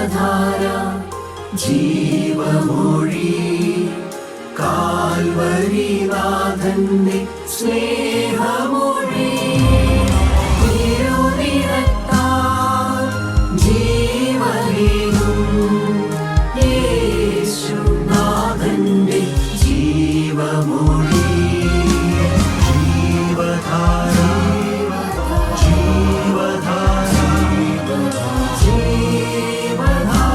ജീവധാര ജീവമൊഴി കാൽവരിനാഥന്റെ സ്നേഹമൊഴി തിരുനിറത്താൽ ജീവനേകും യേശുനാഥന്റെ ജീവമൊഴി ജീവധാര ജീവധാര ജീവധാര.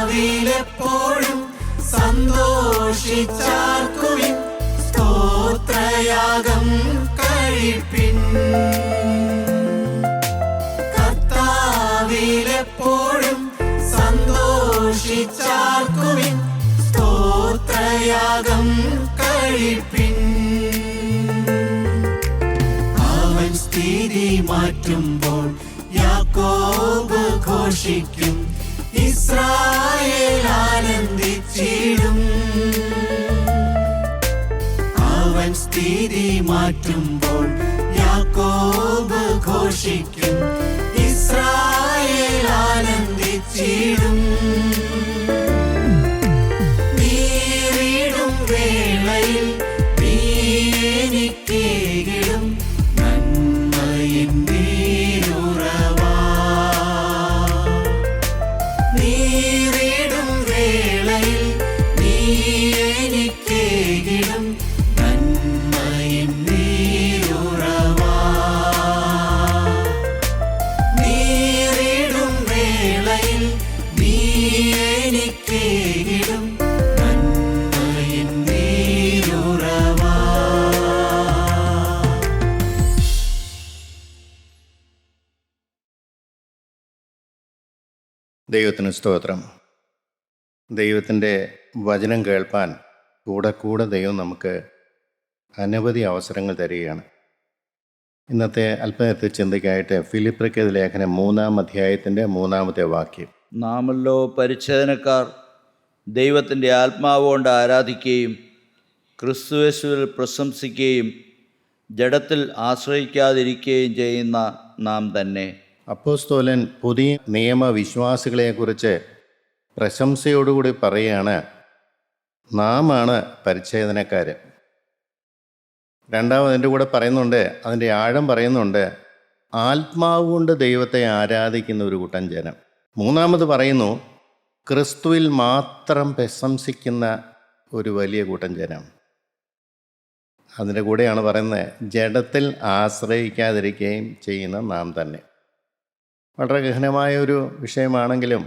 കർത്താവിലെപ്പോഴും സന്തോഷിച്ചാർക്കുവിൻ സ്തോത്രയാഗം കഴിപ്പിൻ. കർത്താവിലെപ്പോഴും സന്തോഷിച്ചാർക്കുവിൻ സ്തോത്രയാഗം കഴിപ്പിൻ. അവൻ സ്ഥിതി മാറ്റുമ്പോൾ യാക്കോബ് ഘോഷിക്കും, ഇസ്രായേൽ ആനന്ദിച്ചിടും. അവൻ സ്ഥിതി മാറ്റുമ്പോൾ യാക്കോബ് ഘോഷിക്കും, ഇസ്രായേൽ ആനന്ദിച്ചിടും. നീറിടും വേളയിൽ നീ എനിക്കേകിടും നന്മയിൻ നീരുറവാ. നീറിടും വേളയിൽ നീ എനിക്കേകിടും നന്മയിൻ നീരുറവാ. നീറിടും വേളയിൽ നീ എനിക്കേകിടും നന്മയിൻ നീരുറവാ. ദൈവത്തിന് സ്തോത്രം. ദൈവത്തിൻ്റെ വചനം കേൾപ്പാൻ കൂടെ ദൈവം നമുക്ക് അനവധി അവസരങ്ങൾ തരികയാണ്. ഇന്നത്തെ അല്പനേരത്തെ ചിന്തയ്ക്കായിട്ട് ഫിലിപ്പിയർക്ക് ലേഖനം 3-ാം അധ്യായത്തിൻ്റെ 3-ാമത്തെ വാക്യം. നാമല്ലോ പരിച്ഛേദനക്കാർ ദൈവത്തിൻ്റെ ആത്മാവുകൊണ്ട് ആരാധിക്കുകയും ക്രിസ്തുയേശുവിൽ പ്രശംസിക്കുകയും ജഡത്തിൽ ആശ്രയിക്കാതിരിക്കുകയും ചെയ്യുന്ന നാം തന്നെ. അപ്പോസ്തലൻ പുതിയ നിയമവിശ്വാസികളെക്കുറിച്ച് പ്രശംസയോടുകൂടി പറയുകയാണ്, നാം ആണ് പരിച്ഛേദനക്കാർ. രണ്ടാമതിൻ്റെ കൂടെ പറയുന്നുണ്ട്, അതിൻ്റെ ആഴം പറയുന്നുണ്ട്, ആത്മാവ് കൊണ്ട് ദൈവത്തെ ആരാധിക്കുന്ന ഒരു കൂട്ടം ജനം. മൂന്നാമത് പറയുന്നു, ക്രിസ്തുവിൽ മാത്രം പ്രശംസിക്കുന്ന ഒരു വലിയ കൂട്ടം ജനം. അതിൻ്റെ കൂടെയാണ് പറയുന്നത്, ജഡത്തിൽ ആശ്രയിക്കാതിരിക്കുകയും ചെയ്യുന്ന നാം തന്നെ. വളരെ ഗഹനമായ ഒരു വിഷയമാണെങ്കിലും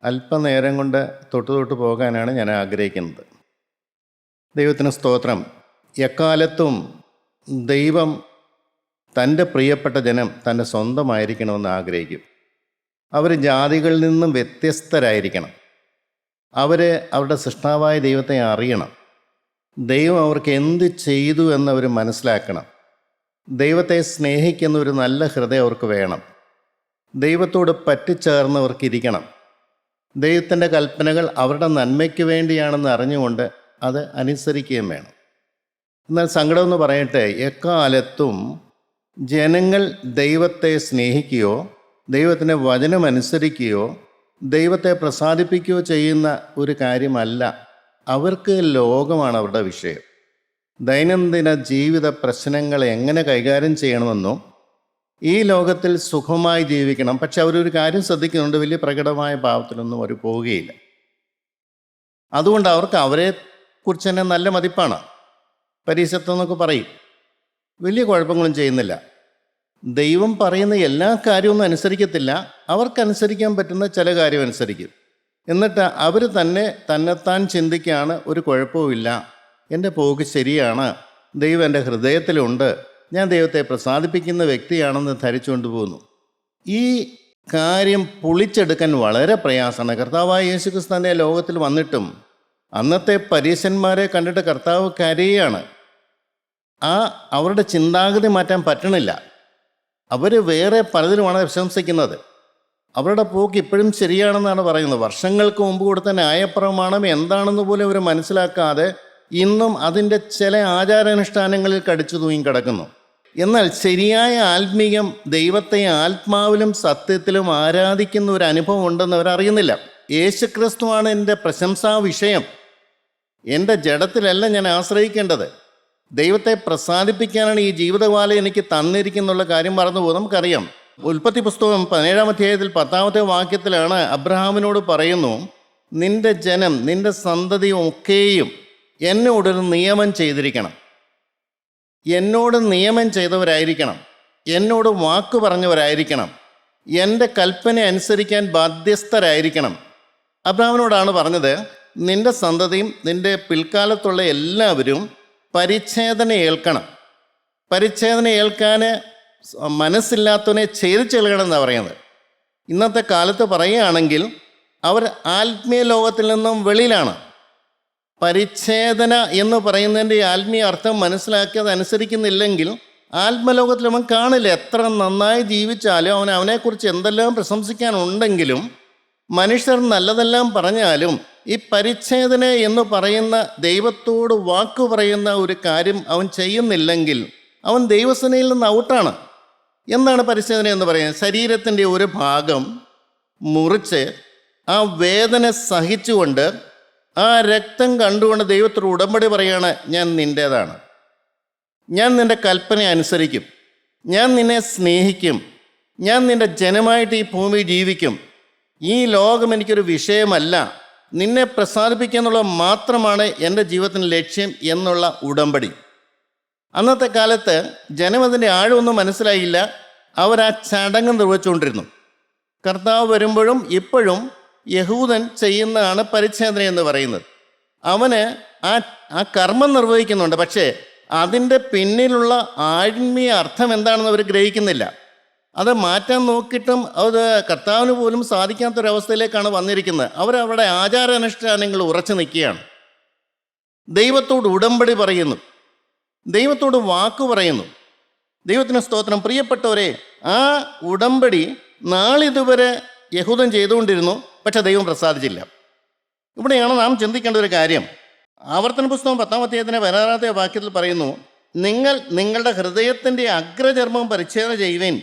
അല്പനേരം കൊണ്ട് തൊട്ട് പോകാനാണ് ഞാൻ ആഗ്രഹിക്കുന്നത്. ദൈവത്തിന് സ്തോത്രം. എക്കാലത്തും ദൈവം തൻ്റെ പ്രിയപ്പെട്ട ജനം തൻ്റെ സ്വന്തമായിരിക്കണമെന്ന് ആഗ്രഹിക്കും. അവർ ജാതികളിൽ നിന്നും വ്യത്യസ്തരായിരിക്കണം. അവർ അവരുടെ സൃഷ്ടാവായ ദൈവത്തെ അറിയണം. ദൈവം അവർക്ക് എന്ത് ചെയ്തു എന്നവർ മനസ്സിലാക്കണം. ദൈവത്തെ സ്നേഹിക്കുന്ന ഒരു നല്ല ഹൃദയം അവർക്ക് വേണം. ദൈവത്തോട് പറ്റിച്ചേർന്നവർക്കിരിക്കണം. ദൈവത്തിൻ്റെ കൽപ്പനകൾ അവരുടെ നന്മയ്ക്ക് വേണ്ടിയാണെന്ന് അറിഞ്ഞുകൊണ്ട് അത് അനുസരിക്കുകയും വേണം. എന്നാൽ സങ്കടമെന്ന് പറയട്ടെ, എക്കാലത്തും ജനങ്ങൾ ദൈവത്തെ സ്നേഹിക്കുകയോ ദൈവത്തിൻ്റെ വചനം അനുസരിക്കുകയോ ദൈവത്തെ പ്രസാദിപ്പിക്കുകയോ ചെയ്യുന്ന ഒരു കാര്യമല്ല. അവർക്ക് ലോകമാണ് അവരുടെ വിഷയം. ദൈനംദിന ജീവിത പ്രശ്നങ്ങൾ എങ്ങനെ കൈകാര്യം ചെയ്യണമെന്നും ഈ ലോകത്തിൽ സുഖമായി ജീവിക്കണം. പക്ഷെ അവരൊരു കാര്യം ശ്രദ്ധിക്കുന്നുണ്ട്, വലിയ പ്രകടമായ ഭാവത്തിലൊന്നും അവർ പോവുകയില്ല. അതുകൊണ്ട് അവർക്ക് അവരെക്കുറിച്ച് തന്നെ നല്ല മതിപ്പാണ്. പരീക്ഷത്വം എന്നൊക്കെ പറയും, വലിയ കുഴപ്പങ്ങളും ചെയ്യുന്നില്ല. ദൈവം പറയുന്ന എല്ലാ കാര്യമൊന്നും അനുസരിക്കത്തില്ല, അവർക്കനുസരിക്കാൻ പറ്റുന്ന ചില കാര്യം അനുസരിക്കും. എന്നിട്ട് അവർ തന്നെത്താൻ ചിന്തിക്കുകയാണ്, ഒരു കുഴപ്പവുമില്ല, എൻ്റെ പോക്ക് ശരിയാണ്, ദൈവം എൻ്റെ ഹൃദയത്തിലുണ്ട്, ഞാൻ ദൈവത്തെ പ്രസാദിപ്പിക്കുന്ന വ്യക്തിയാണെന്ന് ധരിച്ചുകൊണ്ട് പോകുന്നു. ഈ കാര്യം പൊളിച്ചെടുക്കാൻ വളരെ പ്രയാസമാണ്. കർത്താവായ യേശുക്രിസ്തു തന്നെ ലോകത്തിൽ വന്നിട്ടും അന്നത്തെ പരീശന്മാരെ കണ്ടിട്ട് കർത്താവ് കരയാണ്. അവരുടെ ചിന്താഗതി മാറ്റാൻ പറ്റണില്ല. അവർ വേറെ പലതിലുമാണ് പ്രശംസിക്കുന്നത്. അവരുടെ പോക്ക് ഇപ്പോഴും ശരിയാണെന്നാണ് പറയുന്നത്. വർഷങ്ങൾക്ക് മുമ്പ് കൊടുത്ത ന്യായപ്രമാണം എന്താണെന്ന് പോലും അവർ മനസ്സിലാക്കാതെ ഇന്നും അതിൻ്റെ ചില ആചാരാനുഷ്ഠാനങ്ങളിൽ കടിച്ചു തൂങ്ങി കിടക്കുന്നു. എന്നാൽ ശരിയായ ആത്മീയം ദൈവത്തെ ആത്മാവിലും സത്യത്തിലും ആരാധിക്കുന്ന ഒരു അനുഭവം ഉണ്ടെന്ന് അവരറിയുന്നില്ല. യേശുക്രിസ്തുവാണ് എൻ്റെ പ്രശംസാ വിഷയം. എൻ്റെ ജഡത്തിലല്ല ഞാൻ ആശ്രയിക്കേണ്ടത്. ദൈവത്തെ പ്രസാദിപ്പിക്കാനാണ് ഈ ജീവിതകാലം എനിക്ക് തന്നിരിക്കുന്നുള്ള കാര്യം മറന്നുപോകും. നമുക്കറിയാം, ഉൽപ്പത്തി പുസ്തകം 17-ാം അധ്യായത്തിൽ 10-ാമത്തെ വാക്യത്തിലാണ് അബ്രഹാമിനോട് പറയുന്നു, നിന്റെ ജനം, നിന്റെ സന്തതി ഒക്കെയും എന്നോടൊരു നിയമം ചെയ്തിരിക്കണം, എന്നോട് നിയമം ചെയ്തവരായിരിക്കണം, എന്നോട് വാക്ക് പറഞ്ഞവരായിരിക്കണം, എൻ്റെ കൽപ്പന അനുസരിക്കാൻ ബാധ്യസ്ഥരായിരിക്കണം. അബ്രഹാമിനോടാണ് പറഞ്ഞത്, നിന്റെ സന്തതിയും നിന്റെ പിൽക്കാലത്തുള്ള എല്ലാവരും പരിച്ഛേദന ഏൽക്കണം. പരിച്ഛേദന ഏൽക്കാൻ മനസ്സില്ലാത്തവനെ ഛേദിച്ചെഴുകണം എന്നാണ് പറയുന്നത്. ഇന്നത്തെ കാലത്ത് പറയുകയാണെങ്കിൽ അവർ ആത്മീയ ലോകത്തിൽ നിന്നും വെളിയിലാണ്. പരിച്ഛേദന എന്ന് പറയുന്നതിൻ്റെ ആത്മീയ അർത്ഥം മനസ്സിലാക്കി അത് അനുസരിക്കുന്നില്ലെങ്കിൽ ആത്മലോകത്തിൽ അവൻ കാണില്ല. എത്ര നന്നായി ജീവിച്ചാലും അവനെക്കുറിച്ച് എന്തെല്ലാം പ്രശംസിക്കാനുണ്ടെങ്കിലും മനുഷ്യർ നല്ലതെല്ലാം പറഞ്ഞാലും ഈ പരിച്ഛേദന എന്ന് പറയുന്ന ദൈവത്തോട് വാക്കു പറയുന്ന ഒരു കാര്യം അവൻ ചെയ്യുന്നില്ലെങ്കിൽ അവൻ ദൈവസേനയിൽ നിന്ന് ഔട്ടാണ്. എന്താണ് പരിച്ഛേദന എന്ന് പറയുന്നത്? ശരീരത്തിൻ്റെ ഒരു ഭാഗം മുറിച്ച് ആ വേദന സഹിച്ചുകൊണ്ട് ആ രക്തം കണ്ടുകൊണ്ട് ദൈവത്തോട് ഉടമ്പടി പറയാണ്, ഞാൻ നിൻ്റേതാണ്, ഞാൻ നിൻ്റെ കൽപ്പന അനുസരിക്കും, ഞാൻ നിന്നെ സ്നേഹിക്കും, ഞാൻ നിൻ്റെ ജനമായിട്ട് ഈ ഭൂമി ജീവിക്കും, ഈ ലോകം എനിക്കൊരു വിഷയമല്ല, നിന്നെ പ്രസാദിപ്പിക്കുക എന്നുള്ളത് മാത്രമാണ് എൻ്റെ ജീവിതത്തിൻ്റെ ലക്ഷ്യം എന്നുള്ള ഉടമ്പടി. അന്നത്തെ കാലത്ത് ജനം അതിൻ്റെ ആഴമൊന്നും മനസ്സിലായില്ല. അവർ ആ ചടങ്ങ് നിർവഹിച്ചുകൊണ്ടിരുന്നു. കർത്താവ് വരുമ്പോഴും ഇപ്പോഴും യഹൂദൻ ചെയ്യുന്നതാണ് പരിച്ഛേദന എന്ന് പറയുന്നത്. അവന് ആ കർമ്മം നിർവഹിക്കുന്നുണ്ട്, പക്ഷേ അതിൻ്റെ പിന്നിലുള്ള ആത്മീയ അർത്ഥം എന്താണെന്ന് അവർ ഗ്രഹിക്കുന്നില്ല. അത് മാറ്റാൻ നോക്കിയിട്ടും അത് കർത്താവിന് പോലും സാധിക്കാത്തൊരവസ്ഥയിലേക്കാണ് വന്നിരിക്കുന്നത്. അവരവിടെ ആചാരാനുഷ്ഠാനങ്ങൾ ഉറച്ചു നിൽക്കുകയാണ്. ദൈവത്തോട് ഉടമ്പടി പറയുന്നു, ദൈവത്തോട് വാക്ക് പറയുന്നു. ദൈവത്തിന് സ്തോത്രം. പ്രിയപ്പെട്ടവരെ, ആ ഉടമ്പടി നാളിതുവരെ യഹൂദൻ ചെയ്തുകൊണ്ടിരുന്നു, പക്ഷെ ദൈവം പ്രസാദിച്ചില്ല. ഇവിടെയാണ് നാം ചിന്തിക്കേണ്ട ഒരു കാര്യം. ആവർത്തന പുസ്തകം 10-ാം അധ്യായത്തിൻ്റെ 16-ാമത്തെ വാക്യത്തിൽ പറയുന്നു, നിങ്ങൾ നിങ്ങളുടെ ഹൃദയത്തിൻ്റെ അഗ്രചർമ്മം പരിച്ഛേദന ചെയ്യുവേൻ,